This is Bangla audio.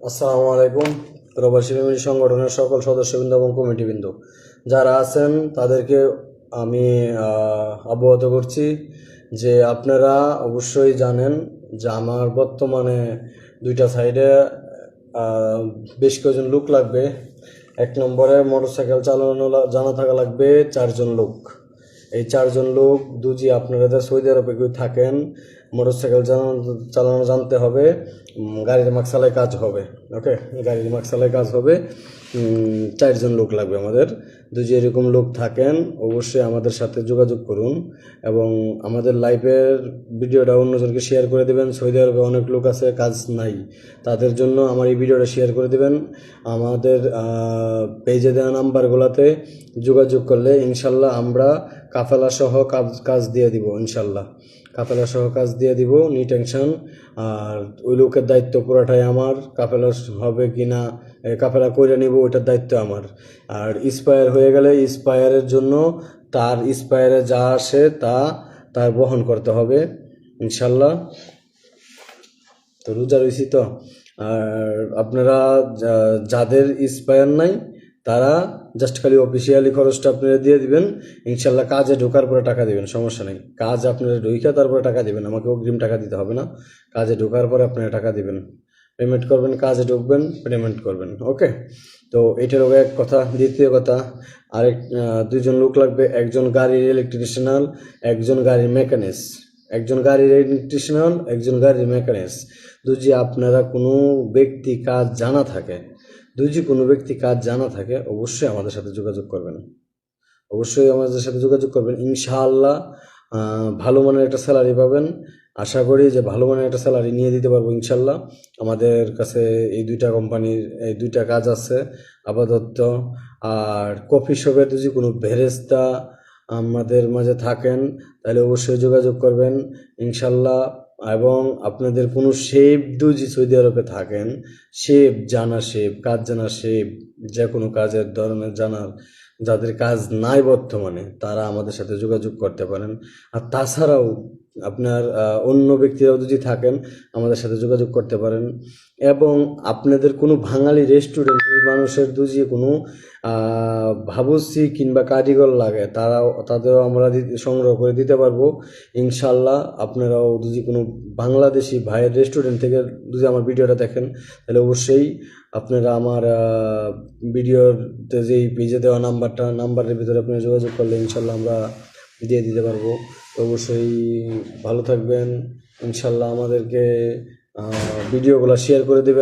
আসসালামু আলাইকুম। প্রবাসী ফ্যামিলি সংগঠনের সকল সদস্যবৃন্দ এবং কমিটিবৃন্দ যারা আছেন তাদেরকে আমি অবগত করছি যে আপনারা অবশ্যই জানেন যে আমার বর্তমানে দুইটা সাইডে বেশ কয়েকজন লোক লাগবে। এক নম্বরে মোটরসাইকেল চালানো জানা থাকা লাগবে 4জন লোক। এই 4জন লোক দুজি আপনারা সৌদি আরবে কেউ থাকেন, মোটরসাইকেল চালানো জানতে হবে, গাড়ির মাকসালায় কাজ হবে। ওকে, গাড়ির মাকসালায় কাজ হবে। 4জন লোক লাগবে আমাদের। যদি এরকম লোক থাকেন অবশ্যই আমাদের সাথে যোগাযোগ করুন এবং আমাদের লাইভের ভিডিওটা অন্যজনকে শেয়ার করে দেবেন। সৌদি আরবে অনেক লোক আছে, কাজ নাই, তাদের জন্য আমার এই ভিডিওটা শেয়ার করে দেবেন। আমাদের পেজে দেওয়া নাম্বারগুলোতে যোগাযোগ করলে ইনশাল্লাহ আমরা কাফেলা সহ কাজ দিয়ে দিব। ইনশাল্লাহ কাফেলা সহ কাজ দিয়ে দিব, নি টেনশন। আর ওই লোকের দায়িত্ব পুরাটাই আমার, কাফেলা হবে কি না, কাফেলা করে নিব ওইটার দায়িত্ব আমার। আর ইন্সপায়ার হয়ে গেলে ইন্সপায়ারের জন্য তার ইন্সপায়ারে যা আসে তা তার বহন করতে হবে ইনশাল্লাহ। তো রোজা রয়েছি তো। আর আপনারা যাদের ইন্সপায়ার নাই তারা জাস্ট খালি অফিসিয়ালি খরচটা আপনারা দিয়ে দিবেন। ইনশাল্লাহ কাজে ঢোকার পরে টাকা দিবেন, সমস্যা নেই। কাজ আপনারা ঢুকে তারপরে টাকা দিবেন, আমাকে অগ্রিম টাকা দিতে হবে না। কাজে ঢোকার পরে আপনারা টাকা দিবেন, পেমেন্ট করবেন, কাজে ঢুকবেন, পেমেন্ট করবেন। ওকে, তো এটার এক কথা। দ্বিতীয় কথা, আরেক 2জন লোক লাগবে। একজন গাড়ির ইলেকট্রিশিয়ান, একজন গাড়ির মেকানিক্স। একজন গাড়ির ইলেকট্রিশিয়ান, একজন গাড়ির মেকানিক্স। যদি আপনারা কোনো ব্যক্তি কাজ জানা থাকে, অবশ্যই আমাদের সাথে যোগাযোগ করবেন। ইনশাআল্লাহ ভালো মানের একটা স্যালারি পাবেন। আশা করি যে ভালো মানের একটা স্যালারি নিয়ে দিতে পারবো ইনশাল্লাহ। আমাদের কাছে এই 2টা কোম্পানির এই 2টা কাজ আছে আপাতত। আর কফি শপের যদি কোনো বেরেস্তা আমাদের মাঝে থাকেন তাহলে অবশ্যই যোগাযোগ করবেন ইনশাল্লাহ। এবং আপনাদের কোনো শেফ যদি সৌদি আরবে থাকেন, কাজ জানা শেফ, যে কোনো কাজের ধরনের জানার, যাদের কাজ নাই বর্তমানে, তারা আমাদের সাথে যোগাযোগ করতে পারেন। আর তাছাড়াও আপনার অন্য ব্যক্তিরাও যদি থাকেন আমাদের সাথে যোগাযোগ করতে পারেন। এবং আপনাদের কোনো বাঙালি রেস্টুরেন্টের মানুষের যদি কোনো ভাবুসি কিংবা কারিগর লাগে তাদেরও আমরা সংগ্রহ করে দিতে পারবো ইনশাল্লাহ। আপনারাও যদি কোনো বাংলাদেশি ভাইয়ের রেস্টুরেন্ট থেকে যদি আমার ভিডিওটা দেখেন তাহলে অবশ্যই আপনারা আমার ভিডিওতে যেই পেজে দেওয়া নাম্বারের ভিতরে আপনারা যোগাযোগ করলে ইনশাল্লাহ আমরা দিয়ে দিতে পারবো। অবশ্যই ভালো থাকবেন ইনশাল্লাহ। আমাদেরকে ভিডিওগুলো শেয়ার করে দেবেন।